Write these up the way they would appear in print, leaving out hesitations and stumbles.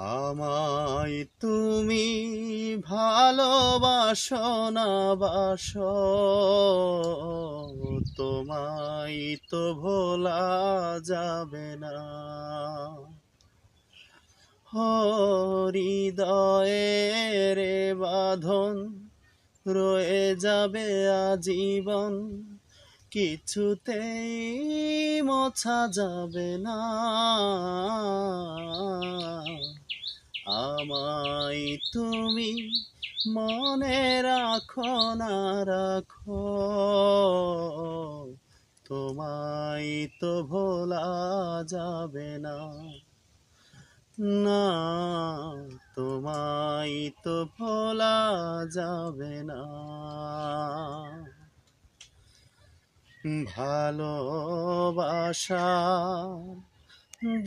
আমায় তুমি ভালোবাসো না বাসো, তোমায় তো ভোলা যাবে না। হৃদয়ের বাঁধন রয়ে যাবে আজীবন, কিছুতেই মোছা যাবে না। আমায় তুমি মনে রাখো না রাখো, তোমায় তো ভোলা যাবে না। না, তোমায় তো ভোলা যাবে না। ভালোবাসার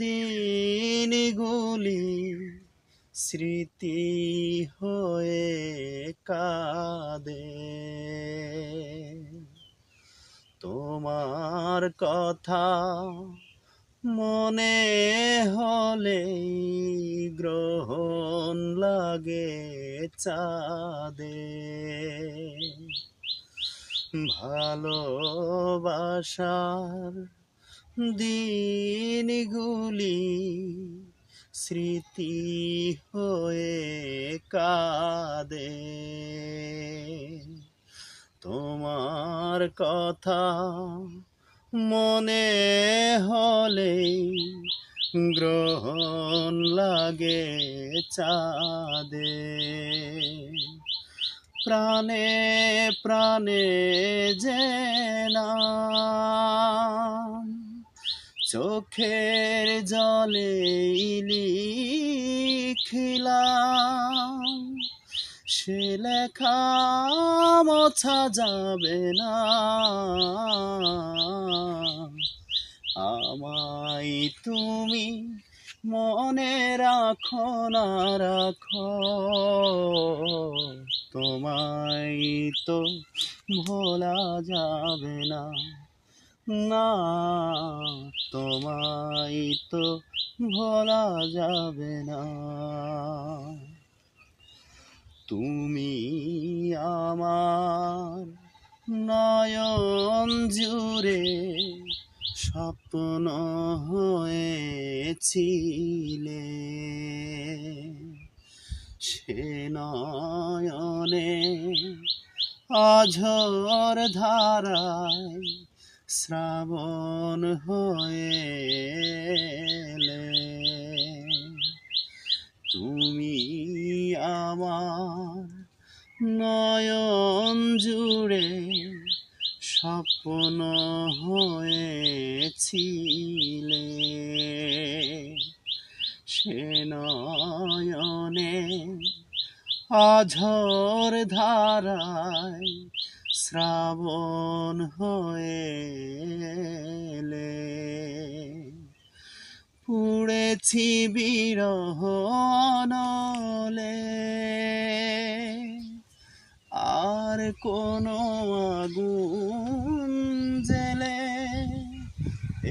দিনগুলি স্মৃতি হয়ে কাঁদে, তোমার কথা মনে হলেই গ্রহণ লাগে চাঁদে। ভালোবাসার দিনগুলি স্মৃতি হয়ে কাঁদে, তোমার কথা মনে হলেই গ্রহণ লাগে চাঁদে। প্রাণে প্রাণে যেনা চোখের জলে লিখিলাম, সে লেখা মোছা যাবে না। আমায় তুমি মনে রাখো না রাখো, তোমায় তো ভোলা যাবে না। না, তোমায় তো ভোলা যাবে না। তুমি আমার নয়ন জুড়ে স্বপ্ন হয়েছিলে, সে নয়নে অঝোর ধারায় শ্রাবণ হয়ে এলে। তুমি আমার নয়ন জুড়ে স্বপ্ন হয়েছিলে, সে নয়নে অঝোর ধারায় শ্রাবণ হয়ে এলে। পুড়েছি বিরহ নলে, আর কোনো আগুন জেলে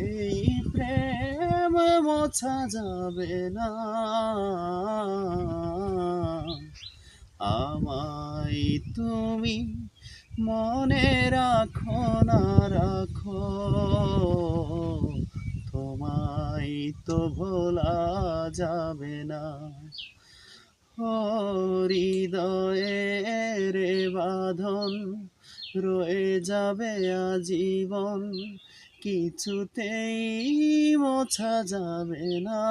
এই প্রেম মোছা যাবে না। আমায় তুমি মনে রাখো না রাখো, তোমায় তো ভোলা যাবে না। হৃদয়ের বাঁধন রয়ে যাবে আজীবন, কিছুতেই মোছা যাবে না।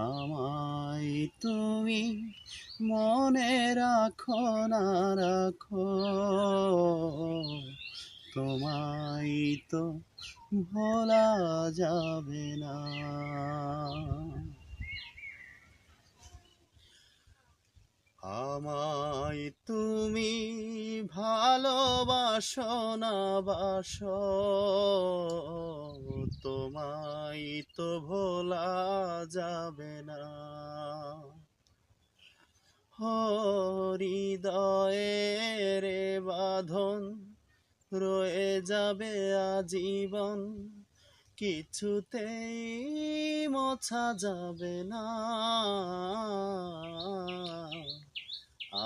আমায় তুমি মনে রাখো না রাখো, তোমায় তো ভোলা যাবে না। আমায় তুমি ভালোবাসো না বাসো, তোমায় তো ভোলা যাবে না। হৃদয়ের বাঁধন রয়ে যাবে আজীবন, কিছুতেই মোছা যাবে না।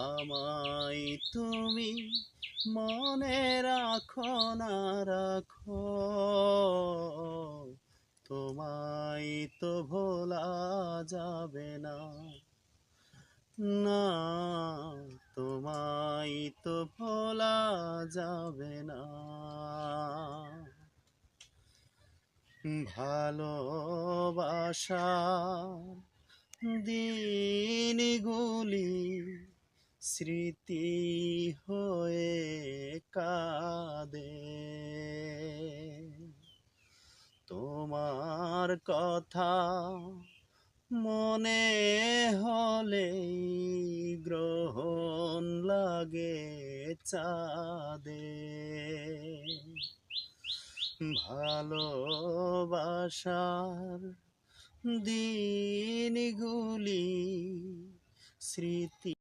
আমায় তুমি মনে রাখো না রাখো, তোমায় তো ভোলা যাবে না। না, তোমায় তো ভোলা যাবে না। ভালোবাসা দিনগুলি স্মৃতি হয়ে কাঁদে, তোমার কথা মনে হলেই গ্রহণ লাগে চাঁদে। ভালোবাসার দিনগুলি স্মৃতি